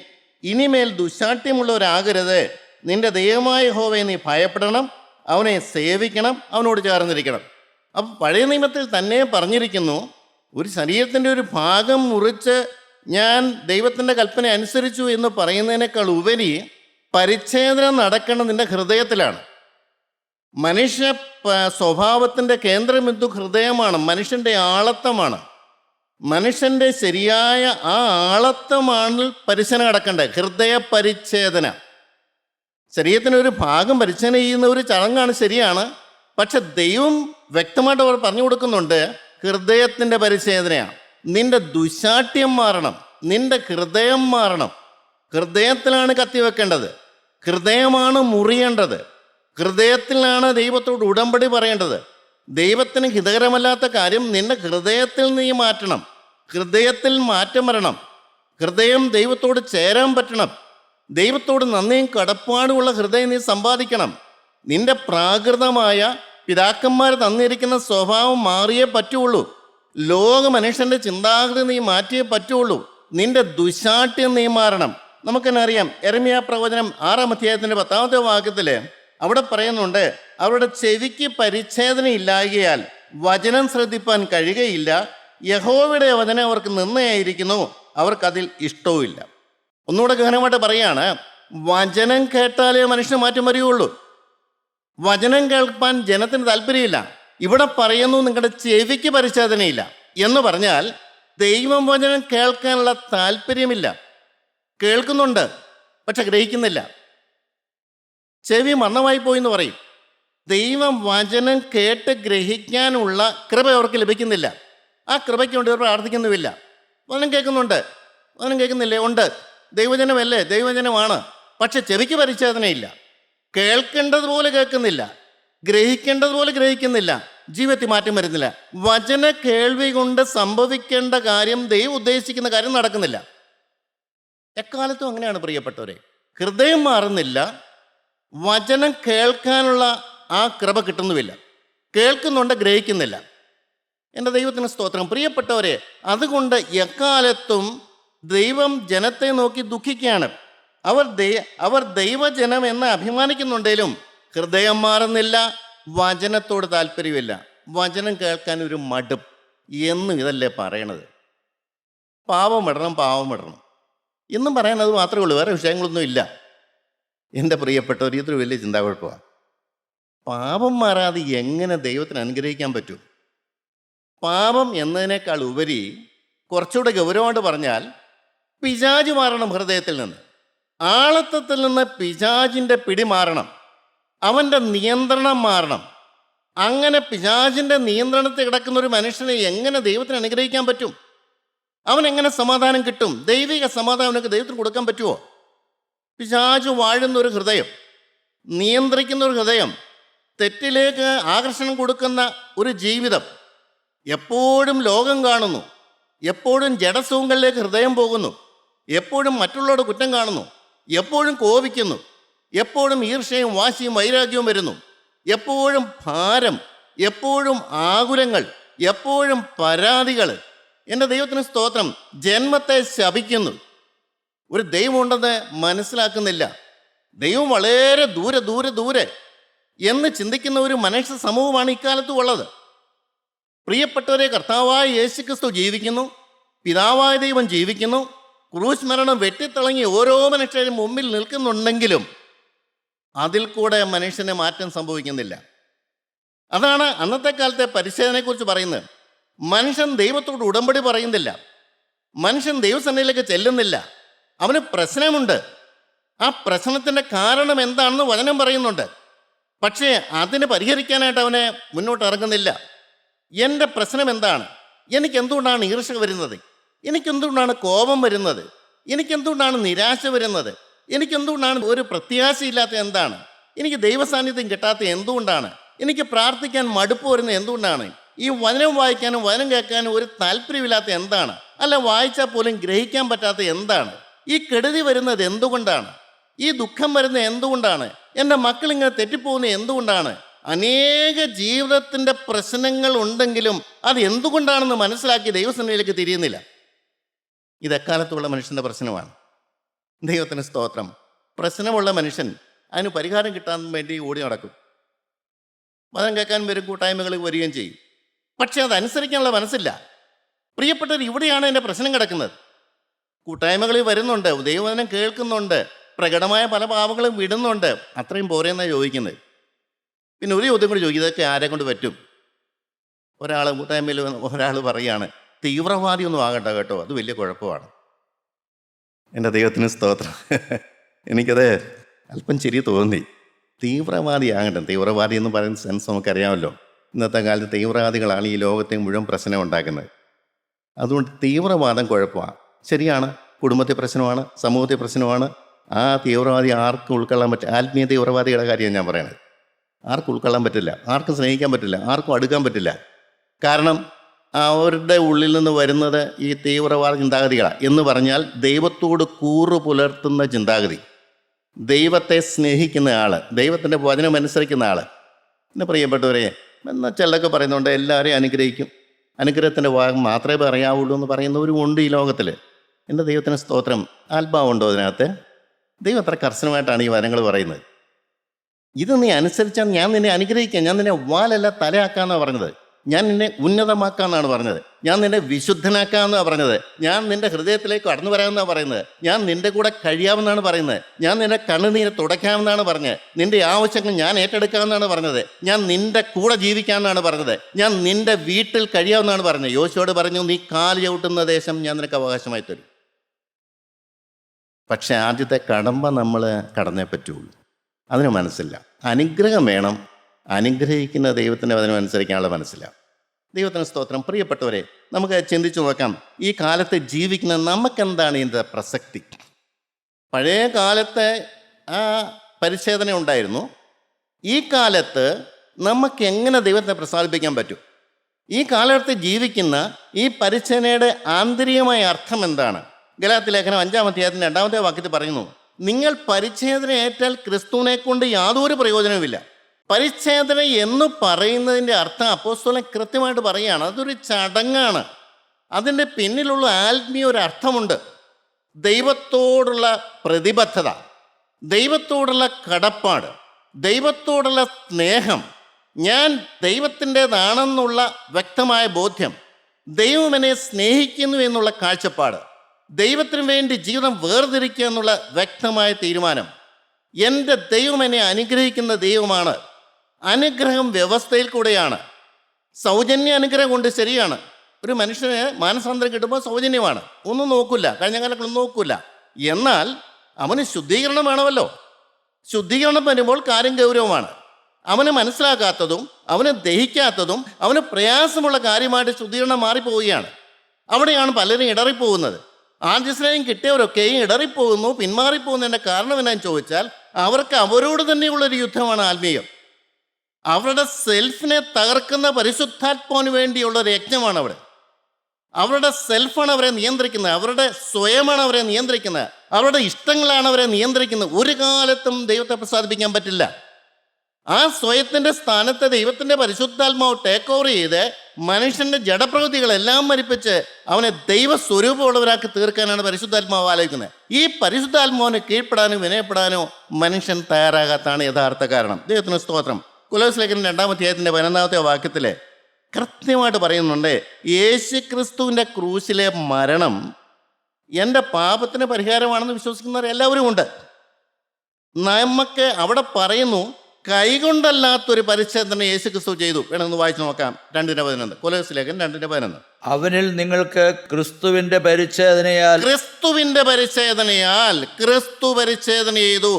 ഇനിമേൽ ദുശാഠ്യമുള്ളവരാകരുത്, നിന്റെ ദൈവമായ യഹോവയെ നീ ഭയപ്പെടണം, അവനെ സേവിക്കണം, അവനോട് ചേർന്നിരിക്കണം. അപ്പം പഴയ നിയമത്തിൽ തന്നെ പറഞ്ഞിരിക്കുന്നു, ഒരു ശരീരത്തിൻ്റെ ഒരു ഭാഗം മുറിച്ച് ഞാൻ ദൈവത്തിൻ്റെ കൽപ്പന അനുസരിച്ചു എന്ന് പറയുന്നതിനേക്കാൾ ഉപരി പരിച്ഛേദന നടക്കേണ്ടത് നിൻ്റെ ഹൃദയത്തിലാണ്. മനുഷ്യ സ്വഭാവത്തിൻ്റെ കേന്ദ്രബിന്ദു ഹൃദയമാണ്, മനുഷ്യൻ്റെ ആളത്വമാണ്. മനുഷ്യൻ്റെ ശരിയായ ആ ആളത്വമാണ് പരിച്ഛേദന നടക്കേണ്ടത്, ഹൃദയ പരിച്ഛേദന. ശരീരത്തിനൊരു ഭാഗം പരിച്ഛേദന ചെയ്യുന്ന ഒരു ചടങ്ങാണ്, ശരിയാണ്. പക്ഷെ ദൈവം വ്യക്തമായിട്ട് അവർ പറഞ്ഞു കൊടുക്കുന്നുണ്ട്, ഹൃദയത്തിൻ്റെ പരിച്ഛേദനയാണ്. നിന്റെ ദുശാഠ്യം മാറണം, നിന്റെ ഹൃദയം മാറണം. ഹൃദയത്തിലാണ് കത്തിവെക്കേണ്ടത്, ഹൃദയമാണ് മുറിയേണ്ടത്, ഹൃദയത്തിലാണ് ദൈവത്തോട് ഉടമ്പടി പറയേണ്ടത്. ദൈവത്തിന് ഹിതകരമല്ലാത്ത കാര്യം നിന്റെ ഹൃദയത്തിൽ നീ മാറ്റണം. ഹൃദയത്തിൽ മാറ്റം വരണം. ഹൃദയം ദൈവത്തോട് ചേരാൻ പറ്റണം. ദൈവത്തോട് നന്ദിയും കടപ്പാടുമുള്ള ഹൃദയം നീ സമ്പാദിക്കണം. നിന്റെ പ്രാകൃതമായ പിതാക്കന്മാർ തന്നിരിക്കുന്ന സ്വഭാവം മാറിയേ പറ്റുള്ളൂ. ലോക മനുഷ്യൻ്റെ ചിന്താഗതി നീ മാറ്റിയേ പറ്റുള്ളൂ. നിന്റെ ദുശാഠ്യം നീ മാറണം. നമുക്കെന്നെ അറിയാം, യെരമ്യാ പ്രവചനം 6-ാം അധ്യായത്തിൻ്റെ 10-ാമത്തെ വാക്യത്തിൽ അവിടെ പറയുന്നുണ്ട്, അവരുടെ ചെവിക്ക് പരിച്ഛേദന ഇല്ലായകയാൽ വചനം ശ്രദ്ധിപ്പാൻ കഴിയുകയില്ല, യഹോവയുടെ വചനം അവർക്ക് നിന്നയായിരിക്കുന്നു, അവർക്കതിൽ ഇഷ്ടവുമില്ല. ഒന്നുകൂടെ ഗഹനമായിട്ട് പറയാണ്, വചനം കേട്ടാലേ മനുഷ്യന് മാറ്റം വരികയുള്ളൂ. വചനം കേൾപ്പാൻ ജനത്തിന് താല്പര്യമില്ല. ഇവിടെ പറയുന്നു നിങ്ങളുടെ ചെവിക്ക് പരിച്ഛേദനയില്ല എന്ന് പറഞ്ഞാൽ ദൈവം വചനം കേൾക്കാനുള്ള താല്പര്യമില്ല. കേൾക്കുന്നുണ്ട്, പക്ഷെ ഗ്രഹിക്കുന്നില്ല. ചെവി മണ്ണമായി പോയി എന്ന് പറയും. ദൈവം വചനം കേട്ട് ഗ്രഹിക്കാനുള്ള കൃപ അവർക്ക് ലഭിക്കുന്നില്ല. ആ കൃപയ്ക്ക് വേണ്ടി അവർ പ്രാർത്ഥിക്കുന്നുമില്ല. വചനം കേൾക്കുന്നുണ്ട്, വചനം കേൾക്കുന്നില്ലേ? ഉണ്ട്, ദൈവജനമല്ലേ, ദൈവജനമാണ്. പക്ഷെ ചെവിക്ക് പരിച്ഛേദനയില്ല, കേൾക്കേണ്ടതുപോലെ കേൾക്കുന്നില്ല, ഗ്രഹിക്കേണ്ടതുപോലെ ഗ്രഹിക്കുന്നില്ല, ജീവിതത്തിൽ മാറ്റം വരുന്നില്ല. വചന കേൾവി കൊണ്ട് സംഭവിക്കേണ്ട കാര്യം, ദൈവം ഉദ്ദേശിക്കുന്ന കാര്യം നടക്കുന്നില്ല. എക്കാലത്തും അങ്ങനെയാണ് പ്രിയപ്പെട്ടവരെ. ഹൃദയം മാറുന്നില്ല, വചനം കേൾക്കാനുള്ള ആ കൃപ കിട്ടുന്നുമില്ല, കേൾക്കുന്നുണ്ട്, ഗ്രഹിക്കുന്നില്ല. എൻ്റെ ദൈവത്തിന് സ്തോത്രം. പ്രിയപ്പെട്ടവരെ, അതുകൊണ്ട് എക്കാലത്തും ദൈവം ജനത്തെ നോക്കി ദുഃഖിക്കുകയാണ്. അവർ ദൈവജനം എന്ന് അഭിമാനിക്കുന്നുണ്ടെങ്കിലും ഹൃദയം മാറുന്നില്ല, വചനത്തോട് താല്പര്യമില്ല, വചനം കേൾക്കാൻ ഒരു മടുപ്പ്. എന്നും ഇതല്ലേ പറയണത്? പാവം വിടണം, പാവം വിടണം എന്നും പറയാൻ അത് മാത്രമേ ഉള്ളൂ, വേറെ വിഷയങ്ങളൊന്നും ഇല്ല. എൻ്റെ പ്രിയപ്പെട്ടവർ, ഇതൊരു വലിയ ചിന്താകുഴപ്പമാണ്. പാപം മാറാതെ എങ്ങനെ ദൈവത്തിന് അനുഗ്രഹിക്കാൻ പറ്റും? പാപം എന്നതിനേക്കാൾ ഉപരി കുറച്ചുകൂടെ ഗൗരവമായിട്ട് പറഞ്ഞാൽ, പിശാച് മാറണം ഹൃദയത്തിൽ നിന്ന്, ആളത്വത്തിൽ നിന്ന് പിശാചിൻ്റെ പിടി മാറണം, അവൻ്റെ നിയന്ത്രണം മാറണം. അങ്ങനെ പിശാചിൻ്റെ നിയന്ത്രണത്തിൽ കിടക്കുന്ന ഒരു മനുഷ്യനെ എങ്ങനെ ദൈവത്തിന് അനുഗ്രഹിക്കാൻ പറ്റും? അവനെങ്ങനെ സമാധാനം കിട്ടും? ദൈവിക സമാധാനമൊക്കെ ദൈവത്തിന് കൊടുക്കാൻ പറ്റുമോ? പിശാച് വാഴുന്ന ഒരു ഹൃദയം, നിയന്ത്രിക്കുന്ന ഒരു ഹൃദയം, തെറ്റിലേക്ക് ആകർഷണം കൊടുക്കുന്ന ഒരു ജീവിതം, എപ്പോഴും ലോകം കാണുന്നു, എപ്പോഴും ജഡസുഖങ്ങളിലേക്ക് ഹൃദയം പോകുന്നു, എപ്പോഴും മറ്റുള്ളവരുടെ കുറ്റം കാണുന്നു, എപ്പോഴും കോപിക്കുന്നു, എപ്പോഴും ഈർഷ്യയും വാശിയും വൈരാഗ്യവും വരുന്നു, എപ്പോഴും ഭാരം, എപ്പോഴും ആകുലങ്ങൾ, എപ്പോഴും പരാതികൾ. എൻ്റെ ദൈവത്തിന് സ്തോത്രം. ജന്മത്തെ ശപിക്കുന്നു. ഒരു ദൈവം ഉണ്ടെന്ന് മനസ്സിലാക്കുന്നില്ല. ദൈവം വളരെ ദൂരെ ദൂരെ ദൂരെ എന്ന് ചിന്തിക്കുന്ന ഒരു മനുഷ്യ സമൂഹമാണ് ഇക്കാലത്തും ഉള്ളത്. പ്രിയപ്പെട്ടവരെ, കർത്താവായ യേശുക്രിസ്തു ജീവിക്കുന്നു, പിതാവായ ദൈവം ജീവിക്കുന്നു, ക്രൂശ് മരണം വെട്ടിത്തിളങ്ങി ഓരോ മനുഷ്യരും മുമ്പിൽ നിൽക്കുന്നുണ്ടെങ്കിലും അതിൽ കൂടെ മനുഷ്യന് മാറ്റം സംഭവിക്കുന്നില്ല. അതാണ് അന്നത്തെ കാലത്തെ പരിശോധനയെക്കുറിച്ച് പറയുന്നത്. മനുഷ്യൻ ദൈവത്തോട് ഉടമ്പടി പറയുന്നില്ല, മനുഷ്യൻ ദൈവസന്നിധിയിലേക്ക് ചെല്ലുന്നില്ല, അവന് പ്രശ്നമുണ്ട്. ആ പ്രശ്നത്തിൻ്റെ കാരണം എന്താണെന്ന് വചനം പറയുന്നുണ്ട്. പക്ഷേ അതിന് പരിഹരിക്കാനായിട്ട് അവനെ മുന്നോട്ട് ഇറങ്ങുന്നില്ല. എൻ്റെ പ്രശ്നം എന്താണ്? എനിക്കെന്തുകൊണ്ടാണ് ഈർഷ്യ വരുന്നത്? എനിക്കെന്തുകൊണ്ടാണ് കോപം വരുന്നത്? എനിക്കെന്തുകൊണ്ടാണ് നിരാശ വരുന്നത്? എനിക്കെന്തുകൊണ്ടാണ് ഒരു പ്രത്യാശയില്ലാത്ത എന്താണ്? എനിക്ക് ദൈവസാന്നിധ്യം കിട്ടാത്ത എന്തുകൊണ്ടാണ്? എനിക്ക് പ്രാർത്ഥിക്കാൻ മടുപ്പ് വരുന്നത് എന്തുകൊണ്ടാണ്? ഈ വചനം വായിക്കാനും വചനം കേൾക്കാനും ഒരു താല്പര്യമില്ലാത്ത എന്താണ്? അല്ല, വായിച്ചാൽ പോലും ഗ്രഹിക്കാൻ പറ്റാത്ത എന്താണ്? ഈ കെടുതി വരുന്നത് എന്തുകൊണ്ടാണ്? ഈ ദുഃഖം വരുന്നത് എന്തുകൊണ്ടാണ്? എൻ്റെ മക്കളിങ്ങനെ തെറ്റിപ്പോകുന്നത് എന്തുകൊണ്ടാണ്? അനേക ജീവിതത്തിൻ്റെ പ്രശ്നങ്ങൾ ഉണ്ടെങ്കിലും അത് എന്തുകൊണ്ടാണെന്ന് മനസ്സിലാക്കി ദൈവസന്നിധിയിലേക്ക് തിരിയുന്നില്ല. ഇതെക്കാലത്തുള്ള മനുഷ്യൻ്റെ പ്രശ്നമാണ്. ദൈവത്തിന് സ്തോത്രം. പ്രശ്നമുള്ള മനുഷ്യൻ അതിന് പരിഹാരം കിട്ടാൻ വേണ്ടി ഓടി നടക്കും, വചനം കേൾക്കാൻ വരും, കൂട്ടായ്മകൾ വരികയും ചെയ്യും. പക്ഷെ അതനുസരിക്കാനുള്ള മനസ്സില്ല. പ്രിയപ്പെട്ടവർ, ഇവിടെയാണ് എൻ്റെ പ്രശ്നം കിടക്കുന്നത്. കൂട്ടായ്മകളിൽ വരുന്നുണ്ട്, ദൈവവചനം കേൾക്കുന്നുണ്ട്, പ്രകടമായ പല പാവങ്ങളും വിടുന്നുണ്ട്, അത്രയും പോരെന്നാണ് ചോദിക്കുന്നത്. പിന്നെ ഒരു ചോദ്യം കൂടി ചോദിക്കും, ഇതൊക്കെ ആരെ കൊണ്ട് പറ്റും? ഒരാൾ കൂട്ടായ്മയിൽ ഒരാൾ പറയുകയാണ്, തീവ്രവാദി ഒന്നും ആകട്ടെ കേട്ടോ, അത് വലിയ കുഴപ്പമാണ്. എൻ്റെ ദൈവത്തിന് സ്തോത്രം. എനിക്കത് അല്പം ശരി തോന്നി. തീവ്രവാദി ആകട്ടെ. തീവ്രവാദി എന്ന് പറയുന്ന സെൻസ് നമുക്കറിയാമല്ലോ. ഇന്നത്തെ കാലത്ത് തീവ്രവാദികളാണ് ഈ ലോകത്തെ മുഴുവൻ പ്രശ്നം ഉണ്ടാക്കുന്നത്. അതുകൊണ്ട് തീവ്രവാദം കുഴപ്പമാണ്, ശരിയാണ്. കുടുംബത്തെ പ്രശ്നമാണ്, സമൂഹത്തെ പ്രശ്നമാണ്. ആ തീവ്രവാദി ആർക്കും ഉൾക്കൊള്ളാൻ പറ്റില്ല. ആത്മീയ തീവ്രവാദികളുടെ കാര്യമാണ് ഞാൻ പറയണത്. ആർക്കും ഉൾക്കൊള്ളാൻ പറ്റില്ല, ആർക്കും സ്നേഹിക്കാൻ പറ്റില്ല, ആർക്കും അടുക്കാൻ പറ്റില്ല. കാരണം അവരുടെ ഉള്ളിൽ നിന്ന് വരുന്നത് ഈ തീവ്രവാദ ചിന്താഗതികളാണ്. എന്ന് പറഞ്ഞാൽ ദൈവത്തോട് കൂറ് പുലർത്തുന്ന ചിന്താഗതി, ദൈവത്തെ സ്നേഹിക്കുന്ന ആൾ, ദൈവത്തിൻ്റെ വചനം അനുസരിക്കുന്ന ആൾ. പിന്നെ പ്രിയപ്പെട്ടവരെ, എന്നാൽ ചിലരൊക്കെ പറയുന്നുണ്ട് എല്ലാവരെയും അനുഗ്രഹിക്കും, അനുഗ്രഹത്തിൻ്റെ ഭാഗം മാത്രമേ പറയാവുള്ളൂ എന്ന് പറയുന്നവരും ഉണ്ട് ഈ ലോകത്തിൽ. എൻ്റെ ദൈവത്തിന് സ്തോത്രം. ആത്മാവുണ്ടോ അതിനകത്ത്? ദൈവം അത്ര കർശനമായിട്ടാണ് ഈ വചനങ്ങൾ പറയുന്നത്. ഇത് നീ അനുസരിച്ചാൽ ഞാൻ നിന്നെ അനുഗ്രഹിക്കാം, ഞാൻ നിന്നെ വാലല്ല തലയാക്കാമെന്നാണ് പറഞ്ഞത്, ഞാൻ നിന്നെ ഉന്നതമാക്കാമെന്നാണ് പറഞ്ഞത്, ഞാൻ നിന്നെ വിശുദ്ധനാക്കാമെന്നാണ് പറഞ്ഞത്, ഞാൻ നിൻ്റെ ഹൃദയത്തിലേക്ക് കടന്നു വരാമെന്നാണ് പറയുന്നത്, ഞാൻ നിൻ്റെ കൂടെ കഴിയാമെന്നാണ് പറയുന്നത്, ഞാൻ നിൻ്റെ കണ്ണുനീര് തുടയ്ക്കാമെന്നാണ് പറഞ്ഞത്, നിൻ്റെ ആവശ്യങ്ങൾ ഞാൻ ഏറ്റെടുക്കാമെന്നാണ് പറഞ്ഞത്, ഞാൻ നിൻ്റെ കൂടെ ജീവിക്കാമെന്നാണ് പറഞ്ഞത്, ഞാൻ നിൻ്റെ വീട്ടിൽ കഴിയാമെന്നാണ് പറഞ്ഞത്. യോശുവോട് പറഞ്ഞു, നീ കാല് ചവിട്ടുന്ന ദേശം ഞാൻ നിനക്ക് അവകാശമായി തരും. പക്ഷെ ആദ്യത്തെ കടമ്പ നമ്മൾ കടന്നേ പറ്റുള്ളൂ. അതിന് മനസ്സില്ല. അനുഗ്രഹം വേണം, അനുഗ്രഹിക്കുന്ന ദൈവത്തിൻ്റെ വചനം അനുസരിക്കാനുള്ള മനസ്സിലാണ്. ദൈവത്തിന് സ്തോത്രം. പ്രിയപ്പെട്ടവരെ, നമുക്ക് ചിന്തിച്ചു നോക്കാം, ഈ കാലത്ത് ജീവിക്കുന്ന നമുക്കെന്താണ് ഇതിൻ്റെ പ്രസക്തി? പഴയ കാലത്തെ ആ പരിച്ഛേദന ഉണ്ടായിരുന്നു. ഈ കാലത്ത് നമുക്ക് എങ്ങനെ ദൈവത്തെ പ്രസാദിപ്പിക്കാൻ പറ്റും? ഈ കാലഘട്ടത്തിൽ ജീവിക്കുന്ന ഈ പരിച്ഛേദനയുടെ ആന്തരികമായ അർത്ഥം എന്താണ്? ഗലാത്യ ലേഖനം 5-ാം അധ്യായത്തിൻ്റെ 2-ാമത്തെ വാക്യത്തിൽ പറയുന്നു, നിങ്ങൾ പരിച്ഛേദന ഏറ്റാൽ ക്രിസ്തുവിനെ കൊണ്ട് യാതൊരു പ്രയോജനവുമില്ല. പരിച്ഛേദന എന്ന് പറയുന്നതിൻ്റെ അർത്ഥം അപ്പോസ്തലൻ കൃത്യമായിട്ട് പറയുകയാണ്. അതൊരു ചടങ്ങാണ്. അതിൻ്റെ പിന്നിലുള്ള ആത്മീയ ഒരു അർത്ഥമുണ്ട്. ദൈവത്തോടുള്ള പ്രതിബദ്ധത, ദൈവത്തോടുള്ള കടപ്പാട്, ദൈവത്തോടുള്ള സ്നേഹം, ഞാൻ ദൈവത്തിൻ്റെതാണെന്നുള്ള വ്യക്തമായ ബോധ്യം, ദൈവം എന്നെ സ്നേഹിക്കുന്നു എന്നുള്ള കാഴ്ചപ്പാട്, ദൈവത്തിന് വേണ്ടി ജീവിതം വേർതിരിക്കുക എന്നുള്ള വ്യക്തമായ തീരുമാനം. എൻ്റെ ദൈവം എന്നെ അനുഗ്രഹിക്കുന്ന ദൈവമാണ്. അനുഗ്രഹം വ്യവസ്ഥയിൽ കൂടെയാണ്. സൗജന്യ അനുഗ്രഹം കൊണ്ട് ശരിയാണ്. ഒരു മനുഷ്യന് മാനസാന്തരം കിട്ടുമ്പോൾ സൗജന്യമാണ്, ഒന്നും നോക്കില്ല, കഴിഞ്ഞ കാലങ്ങളൊന്നും നോക്കില്ല. എന്നാൽ അവന് ശുദ്ധീകരണം വേണമല്ലോ. ശുദ്ധീകരണം വരുമ്പോൾ കാര്യം ഗൗരവമാണ്. അവന് മനസ്സിലാക്കാത്തതും അവന് ദഹിക്കാത്തതും അവന് പ്രയാസമുള്ള കാര്യമായിട്ട് ശുദ്ധീകരണം മാറിപ്പോവുകയാണ്. അവിടെയാണ് പലരും ഇടറിപ്പോകുന്നത്. ആദ്യ സ്നേഹം കിട്ടിയവരൊക്കെയും ഇടറിപ്പോകുന്നു, പിന്മാറിപ്പോകുന്നതിൻ്റെ കാരണം എന്നാന്ന് ചോദിച്ചാൽ, അവർക്ക് അവരോട് തന്നെയുള്ളൊരു യുദ്ധമാണ് ആത്മീയം. അവരുടെ സെൽഫിനെ തകർക്കുന്ന പരിശുദ്ധാത്മാവിന് വേണ്ടിയുള്ളൊരു യജ്ഞമാണ് അവിടെ. അവരുടെ സെൽഫാണ് അവരെ നിയന്ത്രിക്കുന്നത്, അവരുടെ സ്വയമാണ് അവരെ നിയന്ത്രിക്കുന്നത്, അവരുടെ ഇഷ്ടങ്ങളാണ് അവരെ നിയന്ത്രിക്കുന്നത്. ഒരു കാലത്തും ദൈവത്തെ പ്രസാദിപ്പിക്കാൻ പറ്റില്ല. ആ സ്വയത്തിൻ്റെ സ്ഥാനത്ത് ദൈവത്തിൻ്റെ പരിശുദ്ധാത്മാവ് ടേക്ക് ഓവർ ചെയ്ത് മനുഷ്യൻ്റെ ജഡപ്രവൃത്തികളെല്ലാം മരിപ്പിച്ച് അവനെ ദൈവസ്വരൂപമുള്ളവരാക്കി തീർക്കാനാണ് പരിശുദ്ധാത്മാവ് ആലോചിക്കുന്നത്. ഈ പരിശുദ്ധാത്മാവിന് കീഴ്പ്പെടാനോ വിനയപ്പെടാനോ മനുഷ്യൻ തയ്യാറാകാത്താണ് യഥാർത്ഥ കാരണം. ദൈവത്തിന് സ്തോത്രം. കൊലോസ്യ ലേഖനം 2-ാം അധ്യായത്തിൻ്റെ 11-ാമത്തെ വാക്യത്തിൽ കൃത്യമായിട്ട് പറയുന്നുണ്ട്, യേശു ക്രിസ്തുവിൻ്റെ ക്രൂശിലെ മരണം എൻ്റെ പാപത്തിന് പരിഹാരമാണെന്ന് വിശ്വസിക്കുന്നവർ എല്ലാവരും ഉണ്ട്. നമുക്ക് അവിടെ പറയുന്നു, കൈകൊണ്ടല്ലാത്തൊരു പരിച്ഛേദന യേശു ക്രിസ്തു ചെയ്തു. വേണമെന്ന് വായിച്ചു നോക്കാം. 2:11 കൊലോസ്യ ലേഖനം 2:11. അവനിൽ നിങ്ങൾക്ക് ക്രിസ്തുവിന്റെ പരിച്ഛേദനയാൽ ക്രിസ്തു പരിച്ഛേദന ചെയ്തു.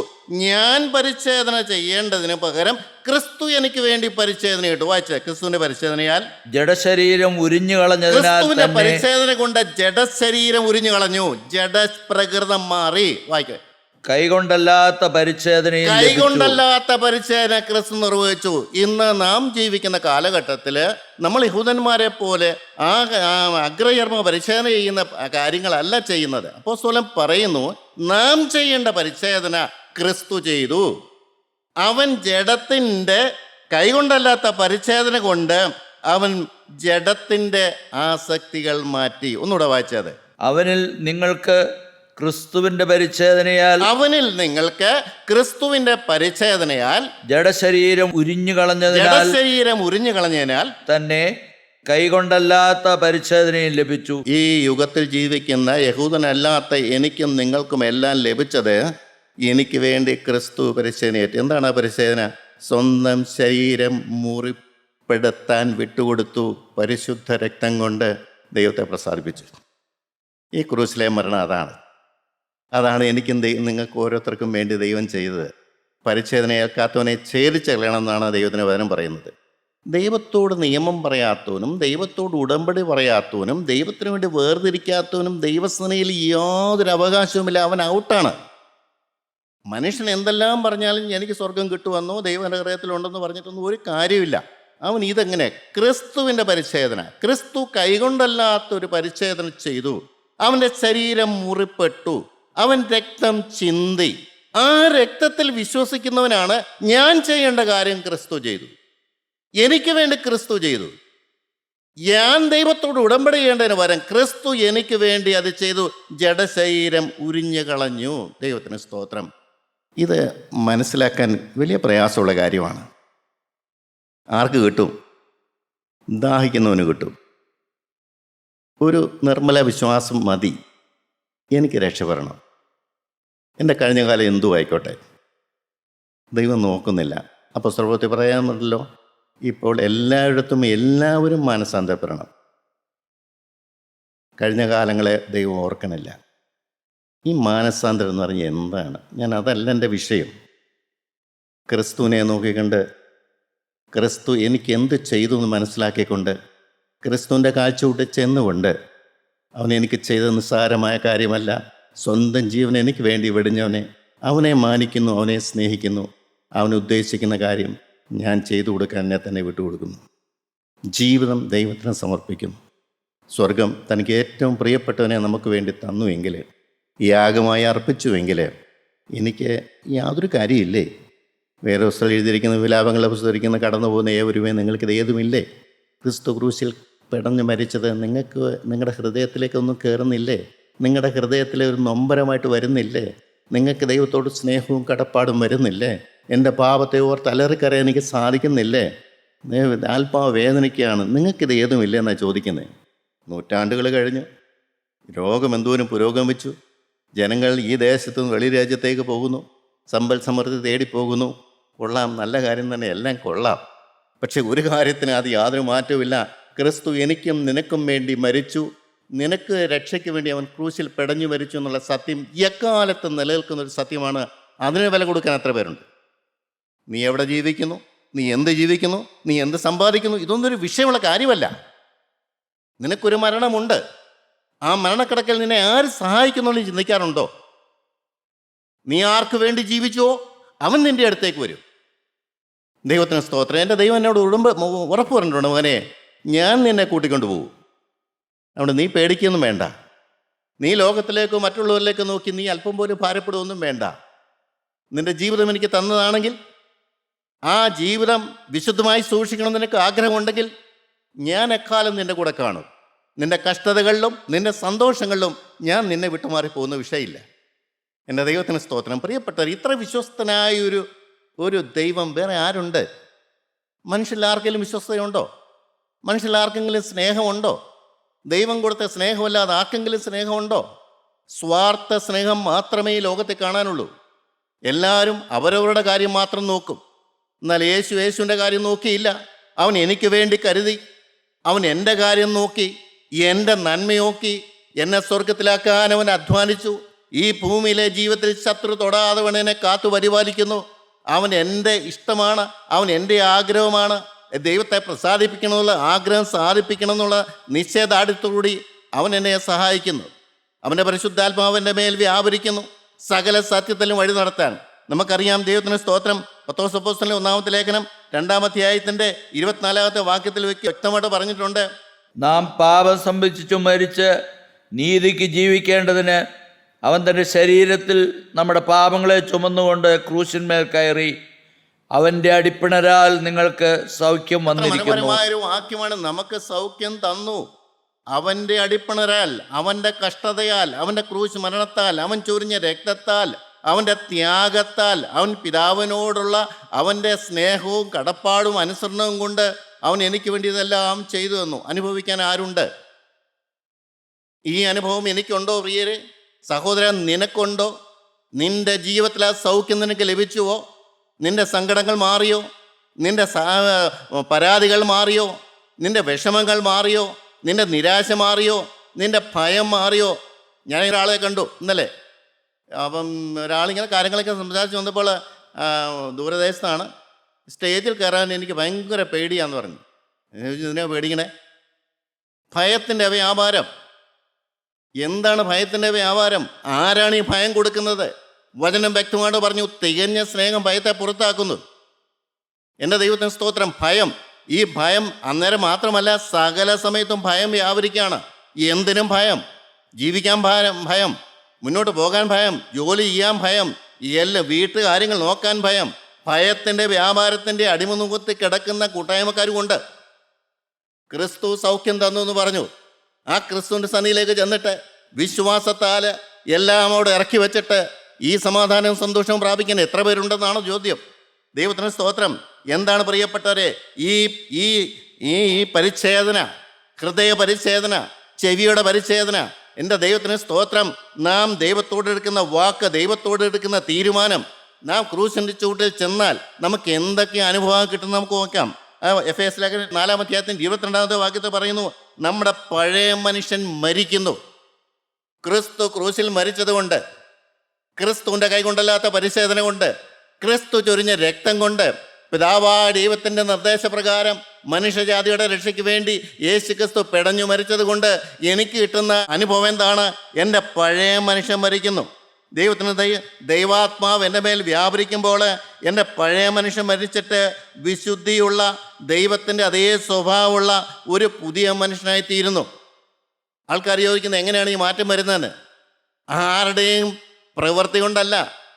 ഞാൻ പരിച്ഛേദന ചെയ്യേണ്ടതിന് പകരം ക്രിസ്തു എനിക്ക് വേണ്ടി പരിച്ഛേദന ഇട്ടു. വായിച്ച ക്രിസ്തുവിന്റെ പരിച്ഛേദനയാൽ ജഡശരീരം ഉരിഞ്ഞു കളഞ്ഞതിനാൽ ക്രിസ്തുവിന്റെ തന്നെ പരിച്ഛേദന കൊണ്ട് ജഡശരീരം ഉരിഞ്ഞു കളഞ്ഞു, ജഡപ്രകൃതം മാറി. വായിക്ക. കൈകൊണ്ടല്ലാത്ത പരിച്ഛേദനയും ലഭിച്ചു. കൈകൊണ്ടല്ലാത്ത പരിച്ഛേദന ക്രിസ്തു നിർവഹിച്ചു. ഇന്ന് നാം ജീവിക്കുന്ന കാലഘട്ടത്തിൽ നമ്മൾ യഹൂദന്മാരെ പോലെ ആ അഗ്രചർമ്മ പരിച്ഛേദന ചെയ്യുന്ന കാര്യങ്ങളല്ല ചെയ്യുന്നത്. അപ്പോസ്തലൻ പറയുന്നു, നാം ചെയ്യേണ്ട പരിച്ഛേദന ക്രിസ്തു ചെയ്തു. അവൻ ജഡത്തിൻ്റെ കൈകൊണ്ടല്ലാത്ത പരിച്ഛേദന കൊണ്ട് അവൻ ജഡത്തിൻ്റെ ആസക്തികൾ മാറ്റി. ഒന്നുകൂടെ വായിച്ചത്. അവനിൽ നിങ്ങൾക്ക് ക്രിസ്തുവിന്റെ പരിച്ഛേദനയാൽ ജഡശരീരം ഉരിഞ്ഞു കളഞ്ഞതിനാൽ തന്നെ കൈകൊണ്ടല്ലാത്ത പരിച്ഛേദനയും ലഭിച്ചു. ഈ യുഗത്തിൽ ജീവിക്കുന്ന യഹൂദനല്ലാത്ത എനിക്കും നിങ്ങൾക്കും എല്ലാം ലഭിച്ചത് എനിക്ക് വേണ്ടി ക്രിസ്തു പരിച്ഛേദനയേറ്റു. എന്താണ് ആ പരിച്ഛേദന? സ്വന്തം ശരീരം മുറിപ്പെടുത്താൻ വിട്ടുകൊടുത്തു. പരിശുദ്ധ രക്തം കൊണ്ട് ദൈവത്തെ പ്രസാദിപ്പിച്ചു. ഈ ക്രൂശിലെ മരണം അതാണ് എനിക്കും നിങ്ങൾക്ക് ഓരോരുത്തർക്കും വേണ്ടി ദൈവം ചെയ്തത്. പരിച്ഛേദന ഏൽക്കാത്തവനെ ഛേദിച്ച് കളയണമെന്നാണ് ദൈവത്തിന് വചനം പറയുന്നത്. ദൈവത്തോട് നിയമം പറയാത്തവനും ദൈവത്തോട് ഉടമ്പടി പറയാത്തവനും ദൈവത്തിന് വേണ്ടി വേർതിരിക്കാത്തവനും ദൈവസേനയിൽ യാതൊരു അവകാശവുമില്ല. അവൻ ഔട്ടാണ്. മനുഷ്യൻ എന്തെല്ലാം പറഞ്ഞാലും എനിക്ക് സ്വർഗം കിട്ടുമെന്നോ ദൈവം എൻ്റെ ഹൃദയത്തിലുണ്ടെന്നോ പറഞ്ഞിട്ടൊന്നും ഒരു കാര്യമില്ല. അവൻ ഇതെങ്ങനെ? ക്രിസ്തുവിൻ്റെ പരിച്ഛേദന. ക്രിസ്തു കൈകൊണ്ടല്ലാത്തൊരു പരിച്ഛേദന ചെയ്തു. അവൻ്റെ ശരീരം മുറിപ്പെട്ടു, അവൻ രക്തം ചിന്തി. ആ രക്തത്തിൽ വിശ്വസിക്കുന്നവനാണ് ഞാൻ ചെയ്യേണ്ട കാര്യം ക്രിസ്തു ചെയ്തു. എനിക്ക് വേണ്ടി ക്രിസ്തു ചെയ്തു. ഞാൻ ദൈവത്തോട് ഉടമ്പടി ചെയ്യേണ്ടതിന് പകരം ക്രിസ്തു എനിക്ക് വേണ്ടി അത് ചെയ്തു. ജഡശരീരം ഉരിഞ്ഞു കളഞ്ഞു. ദൈവത്തിന് സ്തോത്രം. ഇത് മനസ്സിലാക്കാൻ വലിയ പ്രയാസമുള്ള കാര്യമാണ്. ആർക്ക് കിട്ടും? ദാഹിക്കുന്നവന് കിട്ടും. ഒരു നിർമ്മല വിശ്വാസം മതി എനിക്ക് രക്ഷപ്പെടണം. എൻ്റെ കഴിഞ്ഞ കാലം എന്തു ആയിക്കോട്ടെ, ദൈവം നോക്കുന്നില്ല. അപ്പോൾ സർവത്തിൽ പറയാമല്ലോ, ഇപ്പോൾ എല്ലായിടത്തും എല്ലാവരും മാനസാന്തരപ്പെടണം. കഴിഞ്ഞ കാലങ്ങളെ ദൈവം ഓർക്കണില്ല. ഈ മാനസാന്തരം എന്ന് പറഞ്ഞാൽ എന്താണ്? അതല്ല എൻ്റെ വിഷയം. ക്രിസ്തുവിനെ നോക്കിക്കണ്ട് ക്രിസ്തു എനിക്ക് എന്ത് ചെയ്തു എന്ന് മനസ്സിലാക്കിക്കൊണ്ട് ക്രിസ്തുവിൻ്റെ കാഴ്ചകൂട്ട് ചെന്നുകൊണ്ട് അവൻ എനിക്ക് ചെയ്ത നിസ്സാരമായ കാര്യമല്ല, സ്വന്തം ജീവൻ എനിക്ക് വേണ്ടി വെടിഞ്ഞവനെ, അവനെ മാനിക്കുന്നു, അവനെ സ്നേഹിക്കുന്നു, അവൻ ഉദ്ദേശിക്കുന്ന കാര്യം ഞാൻ ചെയ്തു കൊടുക്കാൻ എന്നെ തന്നെ വിട്ടുകൊടുക്കുന്നു. ജീവിതം ദൈവത്തിന് സമർപ്പിക്കുന്നു. സ്വർഗം തനിക്ക് ഏറ്റവും പ്രിയപ്പെട്ടവനെ നമുക്ക് വേണ്ടി തന്നുവെങ്കിൽ, യാഗമായി അർപ്പിച്ചുവെങ്കിൽ എനിക്ക് യാതൊരു കാര്യമില്ലേ? വേറെ പുസ്തകം എഴുതിയിരിക്കുന്ന, വിലാപങ്ങളുടെ പുസ്തകം ഇരിക്കുന്ന കടന്നു പോകുന്ന ഏവരുമേ നിങ്ങൾക്കിത് ഏതുമില്ലേ? ക്രിസ്തു ക്രൂശിൽ പിടഞ്ഞു മരിച്ചത് നിങ്ങൾക്ക് നിങ്ങളുടെ ഹൃദയത്തിലേക്കൊന്നും കയറുന്നില്ലേ? നിങ്ങളുടെ ഹൃദയത്തിലെ ഒരു നൊമ്പരമായിട്ട് വരുന്നില്ലേ? നിങ്ങൾക്ക് ദൈവത്തോട് സ്നേഹവും കടപ്പാടും വരുന്നില്ലേ? എൻ്റെ പാപത്തെ ഓർത്ത് അലറിക്കറിയാൻ എനിക്ക് സാധിക്കുന്നില്ലേ? ആത്മാവ് വേദനയ്ക്കാണ്. നിങ്ങൾക്കിത് ഏതുമില്ലേ എന്നാണ് ചോദിക്കുന്നത്. നൂറ്റാണ്ടുകൾ കഴിഞ്ഞു, രോഗം എന്തോരം പുരോഗമിച്ചു. ജനങ്ങൾ ഈ ദേശത്തു നിന്ന് വെളി രാജ്യത്തേക്ക് പോകുന്നു, സമ്പൽ സമൃദ്ധി തേടിപ്പോകുന്നു. കൊള്ളാം, നല്ല കാര്യം തന്നെ, എല്ലാം കൊള്ളാം. പക്ഷെ ഒരു കാര്യത്തിന് അത് യാതൊരു മാറ്റവുമില്ല. ക്രിസ്തു എനിക്കും നിനക്കും വേണ്ടി മരിച്ചു, നിനക്ക് രക്ഷയ്ക്ക് വേണ്ടി അവൻ ക്രൂശിൽ പിടഞ്ഞു മരിച്ചു എന്നുള്ള സത്യം എക്കാലത്തും നിലനിൽക്കുന്നൊരു സത്യമാണ്. അതിന് വില കൊടുക്കാൻ എത്ര പേരുണ്ട്? നീ എവിടെ ജീവിക്കുന്നു, നീ എന്ത് ജീവിക്കുന്നു, നീ എന്ത് സമ്പാദിക്കുന്നു, ഇതൊന്നും ഒരു വിഷയമുള്ള കാര്യമല്ല. നിനക്കൊരു മരണമുണ്ട്. ആ മരണക്കിടക്കൽ നിന്നെ ആര് സഹായിക്കുന്നുള്ളൂ ചിന്തിക്കാറുണ്ടോ? നീ ആർക്ക് വേണ്ടി ജീവിച്ചോ അവൻ നിൻ്റെ അടുത്തേക്ക് വരും. ദൈവത്തിന് സ്തോത്രം. എൻ്റെ ദൈവം എന്നോട് ഉറപ്പ് പറഞ്ഞിട്ടുണ്ട്, മോനെ ഞാൻ നിന്നെ കൂട്ടിക്കൊണ്ടു പോകും. അതുകൊണ്ട് നീ പേടിക്കൊന്നും വേണ്ട. നീ ലോകത്തിലേക്കോ മറ്റുള്ളവരിലേക്കോ നോക്കി നീ അല്പം പോലും ഭാരപ്പെടുകയൊന്നും വേണ്ട. നിൻ്റെ ജീവിതം എനിക്ക് തന്നതാണെങ്കിൽ ആ ജീവിതം വിശുദ്ധമായി സൂക്ഷിക്കണം നിനക്ക് ആഗ്രഹമുണ്ടെങ്കിൽ ഞാൻ എക്കാലം നിൻ്റെ കൂടെ കാണും. നിൻ്റെ കഷ്ടതകളിലും നിൻ്റെ സന്തോഷങ്ങളിലും ഞാൻ നിന്നെ വിട്ടുമാറി പോകുന്ന വിഷയമില്ല. എൻ്റെ ദൈവത്തിന് സ്തോത്രം. പ്രിയപ്പെട്ടവർ, ഇത്ര വിശ്വസ്തനായ ഒരു ദൈവം വേറെ ആരുണ്ട്? മനുഷ്യരിൽ ആർക്കെങ്കിലും വിശ്വസ്തയുണ്ടോ? മനുഷ്യരിൽ ആർക്കെങ്കിലും സ്നേഹമുണ്ടോ? ദൈവം കൊടുത്ത സ്നേഹമല്ലാതെ ആർക്കെങ്കിലും സ്നേഹമുണ്ടോ? സ്വാർത്ഥ സ്നേഹം മാത്രമേ ഈ ലോകത്തെ കാണാനുള്ളൂ. എല്ലാവരും അവരവരുടെ കാര്യം മാത്രം നോക്കും. എന്നാൽ യേശുവിൻ്റെ കാര്യം നോക്കിയില്ല. അവൻ എനിക്ക് വേണ്ടി കരുതി, അവൻ എൻ്റെ കാര്യം നോക്കി, എൻ്റെ നന്മ നോക്കി, എന്നെ സ്വർഗത്തിലാക്കാൻ അവൻ അധ്വാനിച്ചു. ഈ ഭൂമിയിലെ ജീവിതത്തിൽ ശത്രു തൊടാതെ അവൻ എന്നെ കാത്തു പരിപാലിക്കുന്നു. അവൻ എൻ്റെ ഇഷ്ടമാണ്, അവൻ എൻ്റെ ആഗ്രഹമാണ്. ദൈവത്തെ പ്രസാദിപ്പിക്കണമെന്നുള്ള ആഗ്രഹം സാധിപ്പിക്കണം എന്നുള്ള നിശ്ചയദാർഢ്യത്തോടുകൂടി അവൻ എന്നെ സഹായിക്കുന്നു. അവൻ്റെ പരിശുദ്ധാത്മാവിൻ്റെ മേൽ വ്യാപരിക്കുന്നു, സകല സത്യത്തിലും വഴി നടത്താൻ. നമുക്കറിയാം, ദൈവത്തിന് സ്തോത്രം. പത്രോസ് അപ്പോസ്തലന്റെ 1-ാമത്തെ ലേഖനം 2-ാം അധ്യായത്തിൻ്റെ 24-ാമത്തെ വാക്യത്തിൽ വ്യക്തമായിട്ട് പറഞ്ഞിട്ടുണ്ട്, നാം പാപം സംഭവിച്ചു മരിച്ച് നീതിക്ക് ജീവിക്കേണ്ടതിന് അവൻ തൻ്റെ ശരീരത്തിൽ നമ്മുടെ പാപങ്ങളെ ചുമന്നുകൊണ്ട് ക്രൂശിന്മേൽ കയറി അവൻ്റെ അടിപ്പിണരാൽ നിങ്ങൾക്ക് സൗഖ്യം വന്നിരിക്കുന്നു. മനോഹരമായൊരു വാക്യമാണ്. നമുക്ക് സൗഖ്യം തന്നു. അവൻ്റെ അടിപ്പിണരാൽ, അവൻ്റെ കഷ്ടതയാൽ, അവൻ്റെ ക്രൂശ് മരണത്താൽ, അവൻ ചൊരിഞ്ഞ രക്തത്താൽ, അവൻ്റെ ത്യാഗത്താൽ, അവൻ പിതാവിനോടുള്ള അവൻ്റെ സ്നേഹവും കടപ്പാടും അനുസരണവും കൊണ്ട് അവൻ എനിക്ക് വേണ്ടി ഇതെല്ലാം ചെയ്തു തന്നു. അനുഭവിക്കാൻ ആരുണ്ട്? ഈ അനുഭവം എനിക്കുണ്ടോ പ്രിയരെ? സഹോദരൻ, നിനക്കുണ്ടോ? നിൻ്റെ ജീവിതത്തിൽ ആ സൗഖ്യം നിനക്ക് ലഭിച്ചുവോ? നിൻ്റെ സങ്കടങ്ങൾ മാറിയോ? നിൻ്റെ പരാതികൾ മാറിയോ? നിൻ്റെ വിഷമങ്ങൾ മാറിയോ? നിൻ്റെ നിരാശ മാറിയോ? നിൻ്റെ ഭയം മാറിയോ? ഞാൻ ഒരാളെ കണ്ടു ഇന്നലെ. അപ്പം ഒരാളിങ്ങനെ കാര്യങ്ങളൊക്കെ സംസാരിച്ച് വന്നപ്പോൾ ദൂരദേശത്താണ്. സ്റ്റേജിൽ കയറാൻ എനിക്ക് ഭയങ്കര പേടിയാന്ന് പറഞ്ഞു. ഇതിനെ പേടിക്കണേ? ഭയത്തിൻ്റെ വ്യാപാരം. എന്താണ് ഭയത്തിൻ്റെ വ്യാപാരം? ആരാണ് ഈ ഭയം കൊടുക്കുന്നത്? വചനം വ്യക്തമായിട്ട് പറഞ്ഞു, തികഞ്ഞ സ്നേഹം ഭയത്തെ പുറത്താക്കുന്നു. എൻ്റെ ദൈവത്തിന് സ്തോത്രം. ഭയം, ഈ ഭയം അന്നേരം മാത്രമല്ല, സകല സമയത്തും ഭയം വ്യാപരിക്കുകയാണ്. എന്തിനും ഭയം. ജീവിക്കാൻ ഭയം, മുന്നോട്ട് പോകാൻ ഭയം, ജോലി ചെയ്യാൻ ഭയം, എല്ലാം വീട്ടുകാര്യങ്ങൾ നോക്കാൻ ഭയം. ഭയത്തിൻ്റെ വ്യാപാരത്തിൻ്റെ അടിമുഖത്ത് കിടക്കുന്ന കൂട്ടായ്മക്കാരുമുണ്ട്. ക്രിസ്തു സൗഖ്യം തന്നു എന്ന് പറഞ്ഞു. ആ ക്രിസ്തുവിൻ്റെ സന്നിധിയിലേക്ക് ചെന്നിട്ട് വിശ്വാസത്താൽ എല്ലാം അവിടെ ഇറക്കി വെച്ചിട്ട് ഈ സമാധാനവും സന്തോഷവും പ്രാപിക്കാൻ എത്ര പേരുണ്ടെന്നാണ് ചോദ്യം. ദൈവത്തിന് സ്തോത്രം. എന്താണ് പ്രിയപ്പെട്ടവരെ ഈ ഈ ഈ പരിച്ഛേദന, ഹൃദയ പരിച്ഛേദന, ചെവിയുടെ പരിച്ഛേദന? എൻ്റെ ദൈവത്തിന് സ്തോത്രം. നാം ദൈവത്തോട് എടുക്കുന്ന വാക്ക്, ദൈവത്തോട് എടുക്കുന്ന തീരുമാനം, നാം ക്രൂശിൻ്റെ ചൂട്ടിൽ ചെന്നാൽ നമുക്ക് എന്തൊക്കെ അനുഭവം കിട്ടും നമുക്ക് നോക്കാം. എഫേസ്യ ലേഖനം 4-ാം അധ്യായത്തിൻ്റെ 22-ാമത്തെ വാക്യത്തിൽ പറയുന്നു, നമ്മുടെ പഴയ മനുഷ്യൻ മരിക്കുന്നു. ക്രിസ്തു ക്രൂശിൽ മരിച്ചതുകൊണ്ട്, ക്രിസ്തുവിൻ്റെ കൈകൊണ്ടല്ലാത്ത പരിച്ഛേദന കൊണ്ട്, ക്രിസ്തു ചൊരിഞ്ഞ രക്തം കൊണ്ട്, പിതാവായ ദൈവത്തിൻ്റെ നിർദ്ദേശപ്രകാരം മനുഷ്യജാതിയുടെ രക്ഷയ്ക്ക് വേണ്ടി യേശുക്രിസ്തു പിടഞ്ഞു മരിച്ചത് കൊണ്ട് എനിക്ക് കിട്ടുന്ന അനുഭവം എന്താണ്? എൻ്റെ പഴയ മനുഷ്യൻ മരിക്കുന്നു. ദൈവത്തിന് ദൈവാത്മാവ് എൻ്റെ മേൽ വ്യാപരിക്കുമ്പോൾ എൻ്റെ പഴയ മനുഷ്യൻ മരിച്ചിട്ട് വിശുദ്ധിയുള്ള ദൈവത്തിൻ്റെ അതേ സ്വഭാവമുള്ള ഒരു പുതിയ മനുഷ്യനായി തീരുന്നു. ആൾക്കാർ ചോദിക്കുന്നത് എങ്ങനെയാണ് ഈ മാറ്റം വരുന്നതെന്ന്. ആരുടെയും പ്രവൃത്തി കൊണ്ടല്ല,